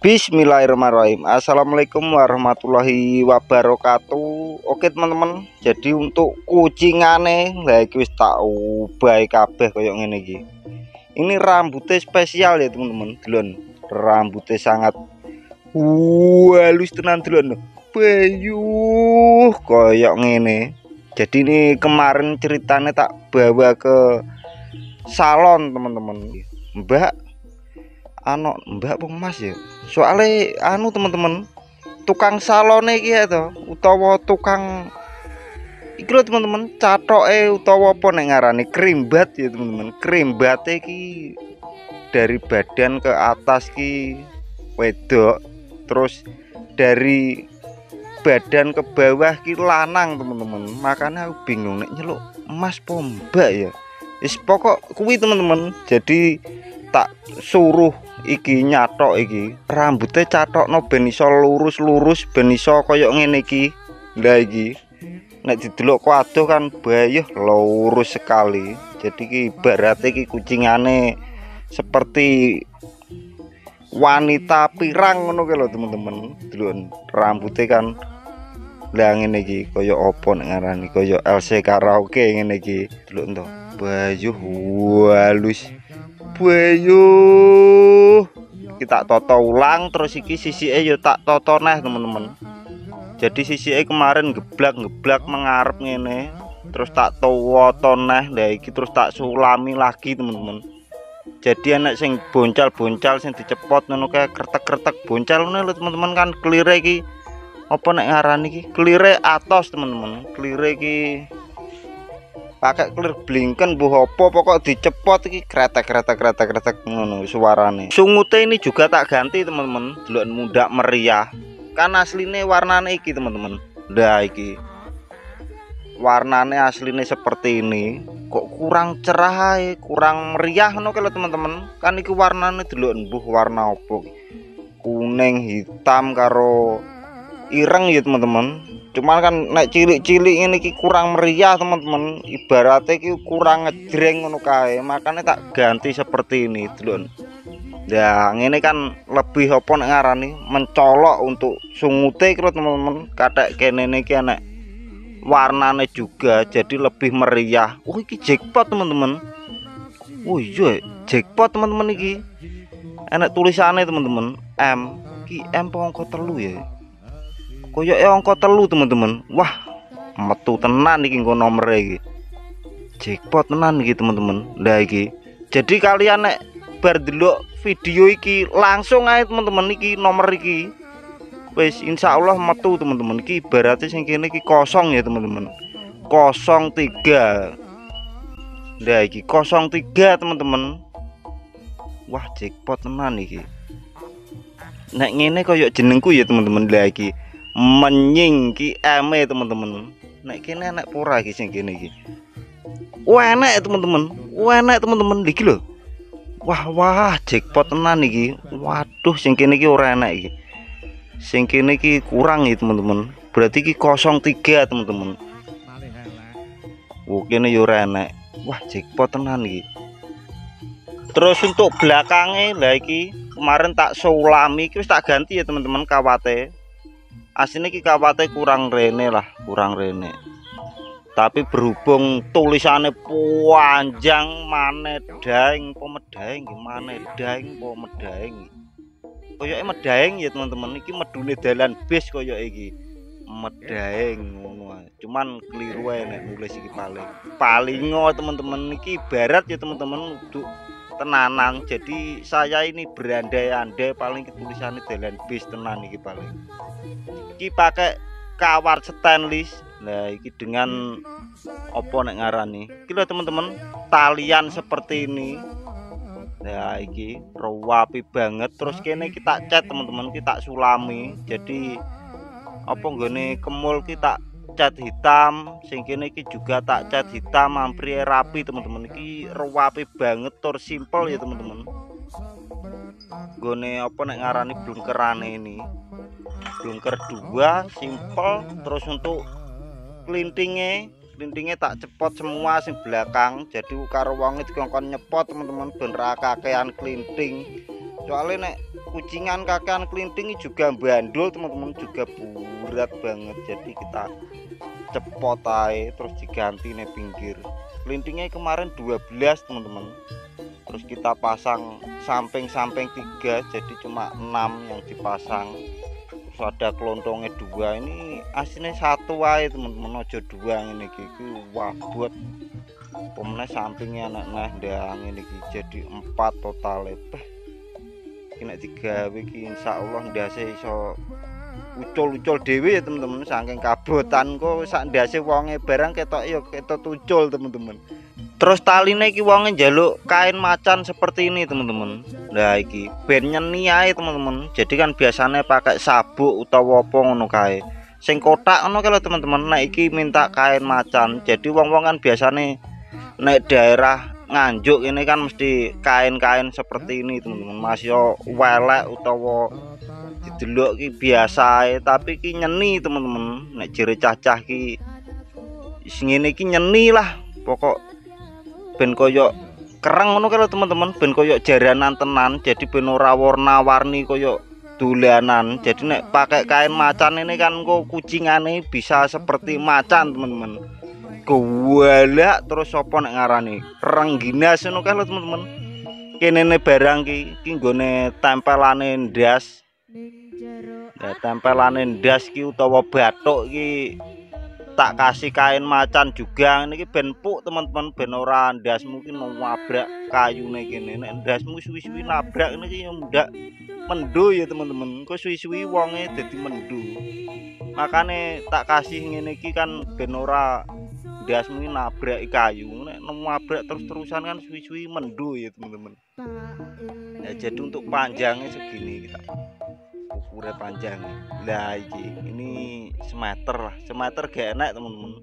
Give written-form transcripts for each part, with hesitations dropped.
Bismillahirrahmanirrahim. Assalamualaikum warahmatullahi wabarakatuh. Oke teman-teman, jadi untuk kucingane lah iki wis tak ubah kabeh koyo ngene iki. Ini rambutnya spesial ya teman-teman. Delon, rambutnya sangat halus tenan delon. Bayu koyo ngene. Jadi ini kemarin ceritanya tak bawa ke salon teman-teman. Mbak Mbak Mas ya. Soalnya teman-teman, tukang salone iki ya to, utawa tukang iki lho teman-teman, catoke utawa apa nek ngarani krimbat ya teman-teman. Krimbate iki dari badan ke atas ki wedok, terus dari badan ke bawah ki lanang teman-teman. Makanya aku bingung nek nyeluk Mas po Mbak ya. Wis pokok kuwi teman-teman. Jadi tak suruh iki nyatok iki rambutnya catokno ben iso lurus-lurus, ben iso koyo ngene iki. Lah iki nek didelok adoh kan bayuh lurus sekali. Jadi iki ibaratnya iki kucingane seperti wanita pirang ngono ki lho teman-teman. Delok rambutnya kan lah ngene iki koyo opo nek ngarani, koyo LC karaoke ngene iki. Delok ento bayuh halus. Bayuh kita toto ulang, terus iki sisike yo tak toto neh teman-teman. Jadi sisike kemarin geblak mengarep ngene, terus tak toto neh. Lah iki terus tak sulami lagi teman-teman. Jadi anak sing boncal sing dicepot ngono kae kretek boncal ngono lho teman-teman. Kan klire iki apa nek ngarani iki? Klire atos teman-teman. Klire iki pakai clear blinken buh apa pokok dicepot iki kretek ngono suarane. Sungute ini juga tak ganti teman-teman. Delok muda meriah. Kan asline warnane iki teman-teman. Lah iki warnane asline seperti ini, kok kurang cerah ae, kurang meriah ngono lho teman-teman. Kan iki warnane delok mbuh warna apa? Kuning, hitam karo ireng ya teman-teman. Cuman kan nek cilik-cilik ini ki kurang meriah teman-teman, ibaratnya ki kurang ngejreng ngono kae. Makanya tak ganti seperti ini delok. Nah ini kan lebih apa nek ngarani mencolok untuk sungute ki teman-teman. Kathek kene niki enek warnane juga jadi lebih meriah. Oh iki jackpot teman-teman. Oh iya jackpot teman-teman iki. Enek tulisannya teman-teman, M. Ki M pongko telu ya. Koyo angka 3 teman-teman. Wah, metu tenan iki nggo nomere iki. Jackpot tenan iki teman-teman. Lah iki. Jadi kalian nek bar delok video iki langsung ae teman-teman iki nomor iki. Wis insyaallah metu teman-teman. Iki ibaratnya sing kene iki kosong ya teman-teman. 03. Lah iki 03 teman-teman. Wah, jackpot tenan iki. Nek ngene koyo jenengku ya teman-teman. Lah iki menying ki eme teman-teman. Nek kene enek pura iki sing kene iki. Wah enek teman-teman. Wah enek teman-teman iki lho. Wah jackpot tenan iki. Waduh sing kene iki ora enek iki. Sing kene iki kurang ya teman-teman. Berarti iki 03 teman-teman. Oh kene yo ora enek. Wah jackpot tenan iki. Terus untuk belakangnya lah iki kemarin tak sulami iki wis tak ganti ya teman-teman kawate. Aslinya ki kawate kurang rene lah, kurang rene. Tapi berhubung tulisannya panjang manedaing pemedaing koyoke medaing ya teman-teman. Iki medune dalan bis koyo iki medaing ngono ae. Cuman keliru ae nek nulis iki palingo teman-teman. Iki ibarat ya teman-teman untuk tenanan. Jadi saya ini berandai-andai paling tulisannya dalan bis tenan iki paling. Iki pakai kawat stainless. Nah iki dengan opo nek ngarani iki lho teman-teman, talian seperti ini. Nah iki rapi banget. Terus kene kita cat teman-teman, kita sulami. Jadi apa nggone kemul kita cat hitam, sing kene iki juga tak cat hitam hampir rapi teman-teman. Iki rapi banget, tur simple ya teman-teman. Gone apa nek ngarani blungkerane ini. Blungker 2 simple. Terus untuk klintingnya tak cepot semua sing belakang. Jadi karo wonge dikongkon nyepot teman-teman ben ra kakean klinting. Soalnya nek kucingan kakan kelinting juga bandul teman-teman, juga berat banget. Jadi kita cepot aja terus diganti nih pinggir. Kelintingnya kemarin 12 teman-teman, terus kita pasang samping-samping 3, jadi cuma 6 yang dipasang. Terus ada kelontongnya 2, ini aslinya 1 aja teman-teman, ojo 2 ini gitu. Wah buat pemenang sampingnya anak-anak dang ini jadi 4 total lebih. Kena 3 wiki insyaallah ndase iso ucul-ucul dhewe ya teman-teman, saking kabotan kok sak ndase wonge barang ketok ya ketok ucul teman-teman. Terus taline iki wonge njaluk kain macan seperti ini teman-teman. Nah iki ben nyeni ae teman-teman. Jadi kan biasanya pakai sabuk utawa apa ngono kae. Sing kotak ngono kalau teman-teman. Nah iki minta kain macan. Jadi wong-wong kan biasanya nek daerah Nganjuk ini kan mesti kain-kain seperti ini teman-teman. Masih welek utawa didelok ki biasa tapi ki nyeni teman-teman. Nek jere cacah ki ngene iki nyeni lah. Pokok ben koyo kereng ngono kalau teman-teman, ben koyo jaranan tenan. Jadi ben ora warna-warni koyo dolanan. Jadi nek pakai kain macan ini kan kok kucingane bisa seperti macan teman-teman. Gawalak terus sapa nek ngarani rengginas ngono kae lho teman-teman. Kene barang ki nggone tempelane ndas. Ya tempelane ndas ki utawa bathuk ki tak kasih kain macan juga. Niki ben empuk teman-teman, ben ora ndas mungkin nabrak kayune kene. Nek ndasmu suwi-suwi nabrak niki ya ndak mendo ya teman-teman. Kok suwi-suwi wonge dadi mendo. Makane tak kasih ngene iki kan ben ora ndasmu nabrak kayu. Nek nabrak terus-terusan kan suwi-suwi mendo ya teman-teman. Ya jadi untuk panjangnya segini kita ukurnya panjangnya. Lah iki ini semeter lah, semeter gak enak teman-teman.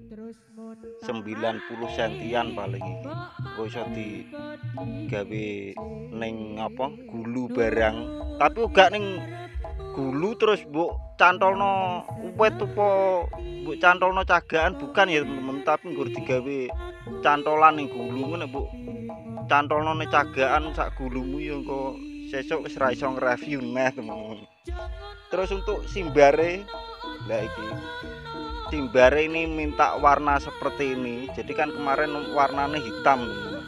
90 sentian paling iki. Kok iso digawe ning apa gulu barang. Tapi uga ning gulu terus mbok cantolno uwet apa mbok cantolno cagakan bukan ya teman-teman, tapi nggur digawe cantolan ning gulu ngene mbok cantolno ning cagakan sak gulumu ya engko sesuk wis ra iso nge-review neh teman-teman. Terus untuk simbare, lah iki simbare ini minta warna seperti ini. Jadi kan kemarin warnanya hitam teman-teman.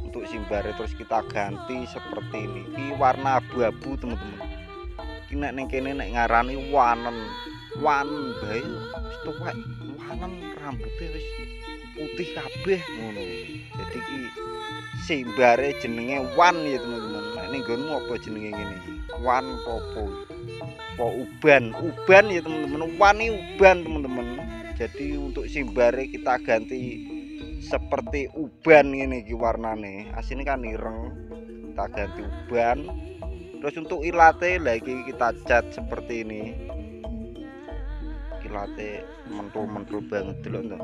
Untuk simbare terus kita ganti seperti ini. Ini warna abu-abu teman-teman. Iki nek ning kene nek ngarani wanen bae wis tuwek, wanen rambutnya wis putih kabeh ngono. Jadi iki simbare jenenge wan ya teman-teman. Nek ning nggonmu apa jenenge ngene iki? Wan popo. Po uban ya teman-teman. Wan iki uban teman-teman. Jadi untuk simbare kita ganti seperti uban ngene iki warnane. Asline kan ireng. Kita ganti uban. Terus untuk ilate lagi kita cat seperti ini. Ilate mentul-mentul banget dulu tuh.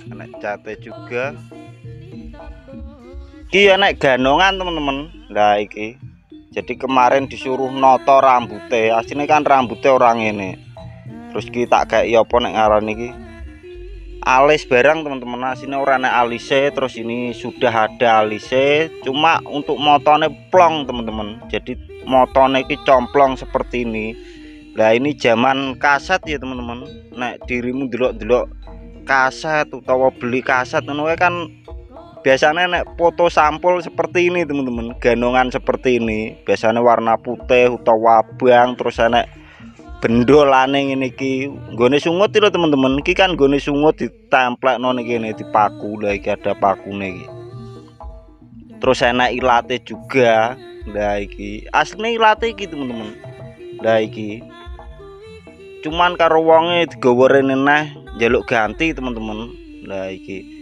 Anak cate juga. Iki anak ganongan teman-teman. Nah iki. Jadi kemarin disuruh noto rambutnya. Aslinya kan rambutnya orang ini. Terus kita kayak apa nek ngaran iki? Alis barang teman-teman, aslinya orang nek alise. Terus ini sudah ada alise. Cuma untuk motone plong teman-teman. Jadi motone iki complong seperti ini. Nah ini zaman kaset ya teman-teman. Nek dirimu delok-delok kaset utawa beli kaset ngono kan biasanya nek foto sampul seperti ini teman-teman, ganongan seperti ini biasanya warna putih utawa abang. Terus nek bendolane ngene iki nggone sungut lho teman-teman. Iki kan nggone sungut ditemplekno ning kene dipaku. Lah iki ada pakune iki. Terus enak ilate juga. Lah iki asline ilate iki teman-teman. Lah iki cuman karo wonge digawa rene neh njaluk ganti teman-teman. Lah iki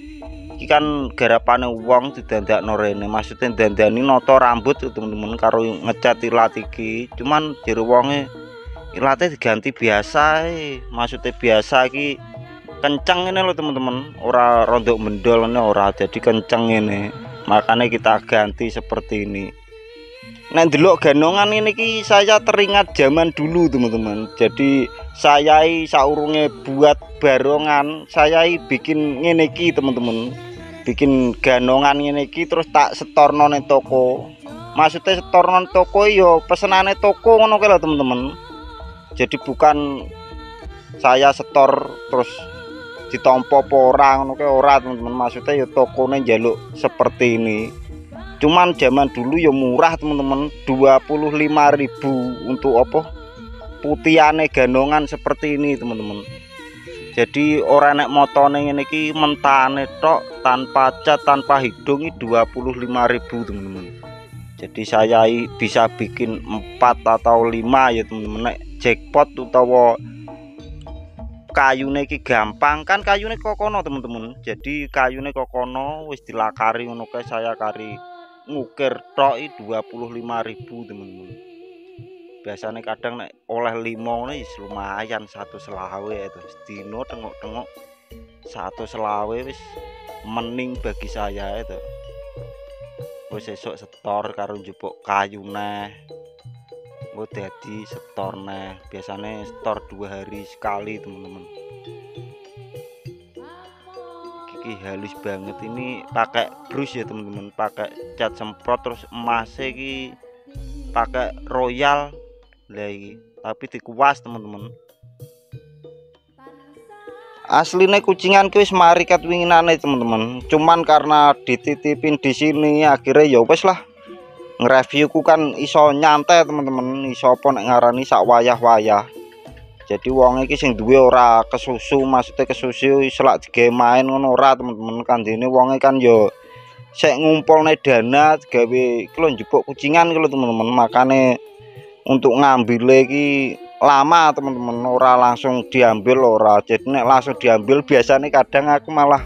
kan garapane wong didandakno rene, maksudnya dandani noto rambut teman-teman karo ngecat ilat iki. Cuman jero wonge ilate diganti biasa, maksudnya biasa iki kenceng ini loh teman-teman, ora rondok mendol ini ora, jadi kenceng ini. Makanya kita ganti seperti ini. Nah delok ganongan ini ki saya teringat zaman dulu teman-teman. Jadi saya saurunge buat barongan, saya bikin ngene iki teman-teman. Bikin ganongan ngene iki terus tak setorno ning toko. maksudnya setor nang toko yo pesenane toko ngono kae lho teman-teman. Jadi bukan saya setor terus ditompo apa ora ngono kae ora teman-teman. Maksudnya yo tokone njaluk seperti ini. Cuman zaman dulu yo murah teman-teman, 25.000 untuk apa? Putihane gandongan seperti ini teman-teman. Jadi orang nek motone ngene iki mentane tok tanpa cat tanpa hidung 25.000 teman-teman. Jadi saya bisa bikin 4 atau 5 ya teman-teman. Nek jackpot utawa kayune iki gampang kan kayune kokono teman-teman. Jadi kayune kokono wis dilakari ngono kae saya kari ngukir tok 25.000 teman-teman. Biasanya kadang nek oleh 5 nih lumayan 1 selawe itu dino tengok-tengok 1 selawe wis mening bagi saya itu. Wis esuk setor karo njupuk kayu neh. Engko dadi setor neh. Biasanya setor 2 hari sekali teman-teman. Iki halus banget ini pakai brush ya teman-teman, pakai cat semprot terus emasnya iki pakai royal lagi tapi dikuas teman-teman. Aslinya kucingan wis mari kat winginane teman-teman, cuman karena dititipin di sini akhirnya ya wis lah nge-review ku kan iso nyantai teman-teman, iso apa nek ngarani sak wayah-wayah. Jadi wong iki sing duwe ora kesusu, maksudnya kesusu selak digawe main ngono ora teman-teman. Kandene wonge kan yo sik ngumpulne dana gawe iki lho njupuk kucingan iki lho teman-teman. Makane untuk ngambil lagi lama teman-teman, ora langsung diambil ora. Jadi nek langsung diambil biasanya kadang aku malah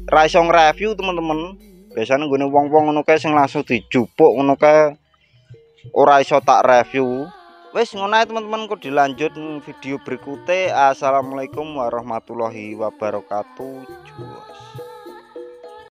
ra iso nge-review teman-teman. Biasanya nggone wong-wong ngono kae sing langsung dijupuk ngono kae ora iso tak review. Wes ngono ae teman-teman, kok dilanjut video berikutnya. Assalamualaikum warahmatullahi wabarakatuh. Juas.